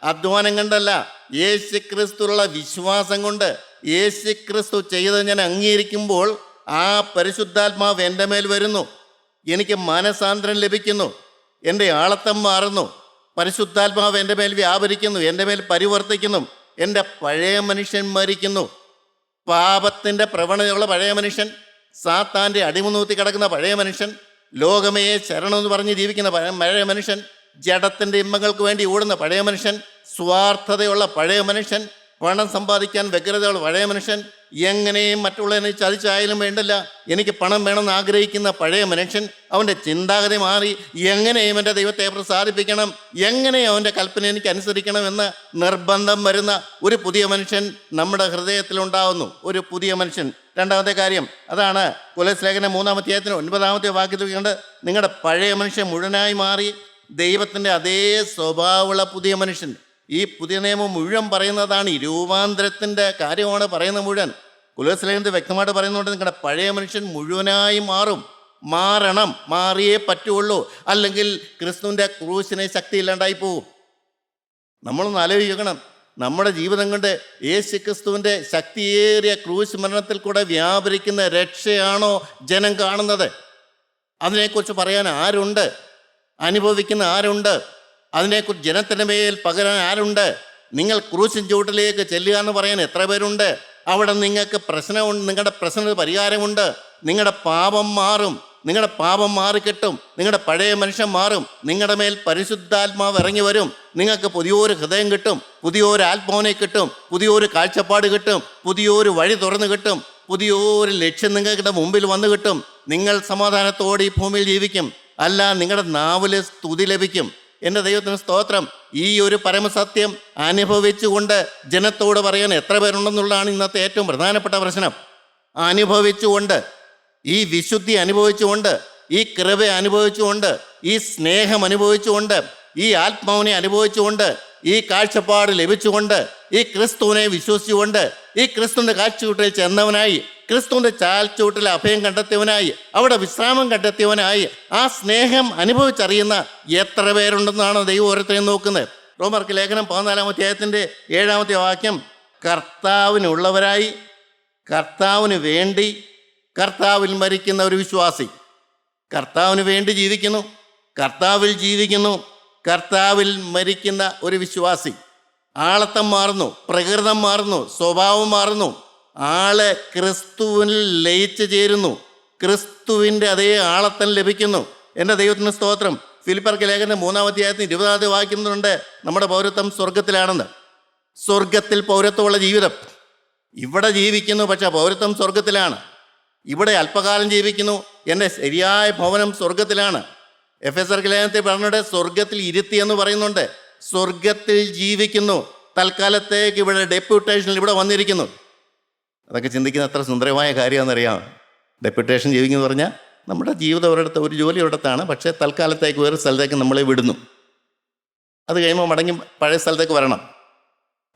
അധ്വാനം കൊണ്ടല്ല, യേശുക്രിസ്തുള്ള വിശ്വാസം കൊണ്ട്. യേശുക്രിസ്തു ചെയ്തത് ഞാൻ അംഗീകരിക്കുമ്പോൾ ആ പരിശുദ്ധാത്മാവ് എൻ്റെ മേൽ വരുന്നു. എനിക്ക് മനസാന്തരം ലഭിക്കുന്നു. എൻ്റെ ആളത്തം മാറുന്നു. പരിശുദ്ധാത്മാവ് എൻ്റെ മേൽ വ്യാപരിക്കുന്നു, എൻ്റെ മേൽ പരിവർത്തിക്കുന്നു. എൻ്റെ പഴയ മനുഷ്യൻ മരിക്കുന്നു. പാപത്തിൻ്റെ പ്രവണതയുള്ള പഴയ മനുഷ്യൻ, സാത്താൻ്റെ അടിമുനൂത്തി കിടക്കുന്ന പഴയ മനുഷ്യൻ, ലോകമേ ശരണമെന്ന് പറഞ്ഞ് ജീവിക്കുന്ന പഴയ മനുഷ്യൻ, ജഡത്തിൻ്റെ ഇമ്പങ്ങൾക്ക് വേണ്ടി ഓടുന്ന പഴയ മനുഷ്യൻ, സ്വാർത്ഥതയുള്ള പഴയ മനുഷ്യൻ, പണം സമ്പാദിക്കാൻ വ്യഗ്രതയുള്ള പഴയ മനുഷ്യൻ, എങ്ങനെയും മറ്റുള്ളവനെ ചതിച്ചായാലും വേണ്ടല്ല എനിക്ക് പണം വേണമെന്ന് ആഗ്രഹിക്കുന്ന പഴയ മനുഷ്യൻ, അവൻ്റെ ചിന്താഗതി മാറി എങ്ങനെയും എൻ്റെ ദൈവത്തെ പ്രസാദിപ്പിക്കണം, എങ്ങനെയും അവൻ്റെ കൽപ്പന എനിക്ക് അനുസരിക്കണമെന്ന് നിർബന്ധം വരുന്ന ഒരു പുതിയ മനുഷ്യൻ നമ്മുടെ ഹൃദയത്തിലുണ്ടാവുന്നു. ഒരു പുതിയ മനുഷ്യൻ. രണ്ടാമത്തെ കാര്യം അതാണ് കൊലോസ്യലേഖനം 3-ാം അധ്യായത്തിന് 9-ാമത്തെ വാക്യത്തിൽ കണ്ട് നിങ്ങളുടെ പഴയ മനുഷ്യൻ മുഴുവനായി മാറി ദൈവത്തിൻ്റെ അതേ സ്വഭാവമുള്ള പുതിയ മനുഷ്യൻ. ഈ പുതിയ നിയമം മുഴുവൻ പറയുന്നതാണ്, ഈ രൂപാന്തരത്തിൻ്റെ കാര്യമാണ് പറയുന്നത് മുഴുവൻ. കൊലോസ്യലേഖനത്തിൽ വ്യക്തമായിട്ട് പറയുന്നുണ്ട്, നിങ്ങളുടെ പഴയ മനുഷ്യൻ മുഴുവനായി മാറണം, മാറിയേ പറ്റുള്ളൂ, അല്ലെങ്കിൽ ക്രിസ്തുവിൻ്റെ ക്രൂശിനെ ശക്തി ഇല്ലാണ്ടായി പോവും. നമ്മളൊന്ന് ആലോചിക്കണം, നമ്മുടെ ജീവിതം കൊണ്ട് യേശു ക്രിസ്തുവിൻ്റെ ശക്തിയേറിയ ക്രൂശ് മരണത്തിൽ കൂടെ വ്യാപരിക്കുന്ന രക്ഷയാണോ ജനം കാണുന്നത്? അതിനെക്കുറിച്ച് പറയാൻ ആരുണ്ട്? അനുഭവിക്കുന്ന ആരുണ്ട്? അതിനെക്കുറിച്ച് ജനത്തിൻ്റെ മേൽ പകരാൻ ആരുണ്ട്? നിങ്ങൾ ക്രൂശിൻ ചുവട്ടിലേക്ക് ചെല്ലുക എന്ന് പറയാൻ എത്ര പേരുണ്ട്? അവിടെ നിങ്ങൾക്ക് പ്രശ്നമുണ്ട്, നിങ്ങളുടെ പ്രശ്നത്തിന് പരിഹാരമുണ്ട്. നിങ്ങളുടെ പാപം മാറും, നിങ്ങളുടെ പാപം മാറിക്കിട്ടും, നിങ്ങളുടെ പഴയ മനുഷ്യൻ മാറും, നിങ്ങളുടെ മേൽ പരിശുദ്ധാത്മാവ് ഇറങ്ങി വരും, നിങ്ങൾക്ക് പുതിയൊരു ഹൃദയം കിട്ടും, പുതിയൊരു ആത്മാവിനെ കിട്ടും, പുതിയൊരു കാഴ്ചപ്പാട് കിട്ടും, പുതിയൊരു വഴി തുറന്നു കിട്ടും, പുതിയൊരു ലക്ഷ്യം നിങ്ങളുടെ മുമ്പിൽ വന്നു കിട്ടും. നിങ്ങൾ സമാധാനത്തോടെ ഈ ഭൂമിയിൽ ജീവിക്കും. അല്ല, നിങ്ങളുടെ നാവില് സ്തുതി ലഭിക്കും. എൻ്റെ ദൈവത്തിന് സ്തോത്രം. ഈ ഒരു പരമസത്യം അനുഭവിച്ചുകൊണ്ട് ജനത്തോട് പറയാൻ എത്ര പേരുണ്ടെന്നുള്ളതാണ് ഇന്നത്തെ ഏറ്റവും പ്രധാനപ്പെട്ട പ്രശ്നം. അനുഭവിച്ചുകൊണ്ട്, ഈ വിശുദ്ധി അനുഭവിച്ചുകൊണ്ട്, ഈ കൃപ അനുഭവിച്ചുകൊണ്ട്, ഈ സ്നേഹം അനുഭവിച്ചുകൊണ്ട്, ഈ ആത്മാവിനെ അനുഭവിച്ചുകൊണ്ട്, ഈ കാഴ്ചപ്പാട് ലഭിച്ചുകൊണ്ട്, ഈ ക്രിസ്തുവിനെ വിശ്വസിച്ചുകൊണ്ട്, ഈ ക്രിസ്തുവിൻ്റെ കാഴ്ചച്ചൂട്ടിൽ ചെന്നവനായി, ക്രിസ്തുവിൻ്റെ ചാൽച്ചൂട്ടിൽ അഭയം കണ്ടെത്തിയവനായി, അവിടെ വിശ്രാമം കണ്ടെത്തിയവനായി, ആ സ്നേഹം അനുഭവിച്ചറിയുന്ന എത്ര പേരുണ്ടെന്നാണ് ദൈവം ഓരോരുത്തരെയും നോക്കുന്നത്. റോമർക്ക് ലേഖനം 14-ാം അധ്യായത്തിൻ്റെ 7-ാമത്തെ വാക്യം, കർത്താവിനുള്ളവരായി, കർത്താവിന് വേണ്ടി, കർത്താവിൽ മരിക്കുന്ന ഒരു വിശ്വാസി. കർത്താവിന് വേണ്ടി ജീവിക്കുന്നു, കർത്താവിൽ ജീവിക്കുന്നു, കർത്താവിൽ മരിക്കുന്ന ഒരു വിശ്വാസി. ആളത്തം മാറുന്നു, പ്രകൃതം മാറുന്നു, സ്വഭാവം മാറുന്നു. ആള് ക്രിസ്തുവിൽ ലയിച്ചു ചേരുന്നു, ക്രിസ്തുവിൻ്റെ അതേ ആളത്തം ലഭിക്കുന്നു. എൻ്റെ ദൈവത്തിന് സ്തോത്രം. ഫിലിപ്പർക്ക് ലേഖനം 3-ാം അധ്യായത്തിന് 20-ാമത്തെ വാക്യത്തിലുണ്ട് നമ്മുടെ പൗരത്വം സ്വർഗത്തിലാണെന്ന്. സ്വർഗത്തിൽ പൗരത്വമുള്ള ജീവിതം. ഇവിടെ ജീവിക്കുന്നു, പക്ഷെ പൗരത്വം സ്വർഗത്തിലാണ്. ഇവിടെ അല്പകാലം ജീവിക്കുന്നു, എൻ്റെ ശരിയായ ഭവനം സ്വർഗത്തിലാണ്. എഫെസർക്ക് ലേഖനത്തിൽ പറഞ്ഞിട്ട് സ്വർഗത്തിൽ ഇരുത്തി എന്ന് പറയുന്നുണ്ട്. സ്വർഗത്തിൽ ജീവിക്കുന്നു, തൽക്കാലത്തേക്ക് ഇവിടെ ഡെപ്യൂട്ടേഷനിൽ ഇവിടെ വന്നിരിക്കുന്നു. അതൊക്കെ ചിന്തിക്കുന്ന അത്ര സുന്ദരമായ കാര്യമാണെന്നറിയാം. ഡെപ്യൂട്ടേഷൻ ജീവിക്കുന്നു പറഞ്ഞാൽ നമ്മുടെ ജീവിതം ഒരിടത്ത്, ഒരു ജോലി ഒരിടത്താണ്, പക്ഷേ തൽക്കാലത്തേക്ക് വേറെ സ്ഥലത്തേക്ക് നമ്മളെ വിടുന്നു. അത് കഴിയുമ്പോൾ മടങ്ങി പഴയ സ്ഥലത്തേക്ക് വരണം.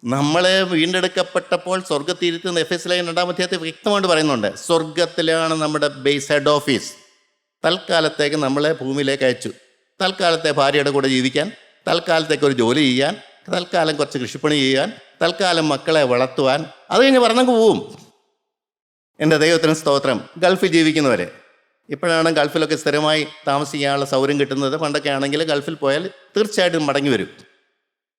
നമ്മളെ വീണ്ടെടുക്കപ്പെട്ടപ്പോൾ സ്വർഗത്തിരുത്തുന്ന എഫെസ്യർ 2-ാം അധ്യായത്തിൽ വ്യക്തമായിട്ട് പറയുന്നുണ്ട്, സ്വർഗത്തിലാണ് നമ്മുടെ ബേസ് ഹെഡ് ഓഫീസ്. തൽക്കാലത്തേക്ക് നമ്മളെ ഭൂമിയിലേക്ക് അയച്ചു. തൽക്കാലത്തെ ഭാര്യയുടെ കൂടെ ജീവിക്കാൻ, തൽക്കാലത്തേക്ക് ഒരു ജോലി ചെയ്യാൻ, തൽക്കാലം കുറച്ച് കൃഷിപ്പണി ചെയ്യാൻ, തൽക്കാലം മക്കളെ വളർത്തുവാൻ. അത് കഴിഞ്ഞ് പറഞ്ഞങ്ങ് പോവും. എൻ്റെ ദൈവത്തിന് സ്തോത്രം. ഗൾഫിൽ ജീവിക്കുന്നവരെ, ഇപ്പോഴാണ് ഗൾഫിലൊക്കെ സ്ഥിരമായി താമസിക്കാനുള്ള സൗകര്യം കിട്ടുന്നത്. പണ്ടൊക്കെ ആണെങ്കിൽ ഗൾഫിൽ പോയാൽ തീർച്ചയായിട്ടും മടങ്ങി വരും.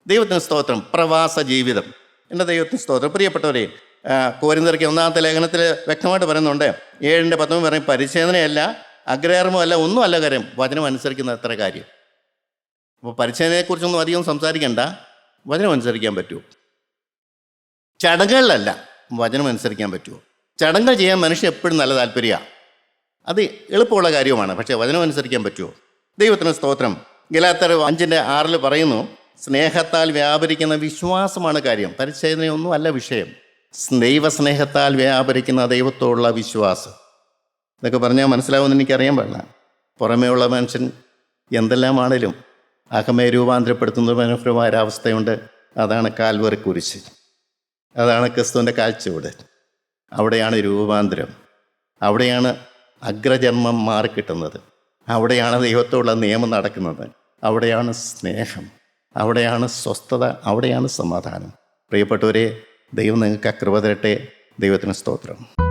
ദൈവത്തിന് സ്തോത്രം. പ്രവാസ ജീവിതം. എൻ്റെ ദൈവത്തിന് സ്തോത്രം. പ്രിയപ്പെട്ടവരെ, കൊരിന്ത്യർക്ക് 1-ാമത്തെ ലേഖനത്തിൽ വ്യക്തമായിട്ട് പറയുന്നുണ്ട്, 7:19 പറയും, പരിച്ഛേദനയല്ല, അഗ്രഹമല്ല, ഒന്നുമല്ല കാര്യം, വചനം അനുസരിക്കുന്ന എത്ര കാര്യം. അപ്പോൾ പരിച്ഛേദനയെക്കുറിച്ചൊന്നും അധികം സംസാരിക്കണ്ട, വചനം അനുസരിക്കാൻ പറ്റുമോ? ചടങ്ങുകളിലല്ല, വചനം അനുസരിക്കാൻ പറ്റുമോ? ചടങ്ങുകൾ ചെയ്യാൻ മനുഷ്യൻ എപ്പോഴും നല്ല താല്പര്യമാണ്, അത് എളുപ്പമുള്ള കാര്യമാണ്, പക്ഷേ വചനം അനുസരിക്കാൻ പറ്റുമോ? ദൈവത്തിന് സ്തോത്രം. ഗലാത്യർ 5:6 പറയുന്നു, സ്നേഹത്താൽ വ്യാപരിക്കുന്ന വിശ്വാസമാണ് കാര്യം, പരിച്ഛേദനയൊന്നും അല്ല വിഷയം. ദൈവസ്നേഹത്താൽ വ്യാപരിക്കുന്ന ദൈവത്തോടുള്ള വിശ്വാസം. ഇതൊക്കെ പറഞ്ഞാൽ മനസ്സിലാവുമെന്ന് എനിക്കറിയാൻ പാടില്ല. പുറമേ ഉള്ള മനുഷ്യൻ എന്തെല്ലാമാണേലും അകമേ രൂപാന്തരപ്പെടുത്തുന്ന മനോഹരമായ ഒരവസ്ഥയുണ്ട്. അതാണ് കാൽവറി കുരിശ്. അതാണ് ക്രിസ്തുവിൻ്റെ കാഴ്ചയോട്. അവിടെയാണ് രൂപാന്തരം. അവിടെയാണ് അഗ്രജന്മം മാറിക്കിട്ടുന്നത്. അവിടെയാണ് ദൈവത്തോടുള്ള നിയമം നടക്കുന്നത്. അവിടെയാണ് സ്നേഹം, അവിടെയാണ് സ്വസ്ഥത, അവിടെയാണ് സമാധാനം. പ്രിയപ്പെട്ടവരെ, ദൈവം നിങ്ങൾക്ക് കൃപ തരട്ടെ. ദൈവത്തിന് സ്തോത്രം.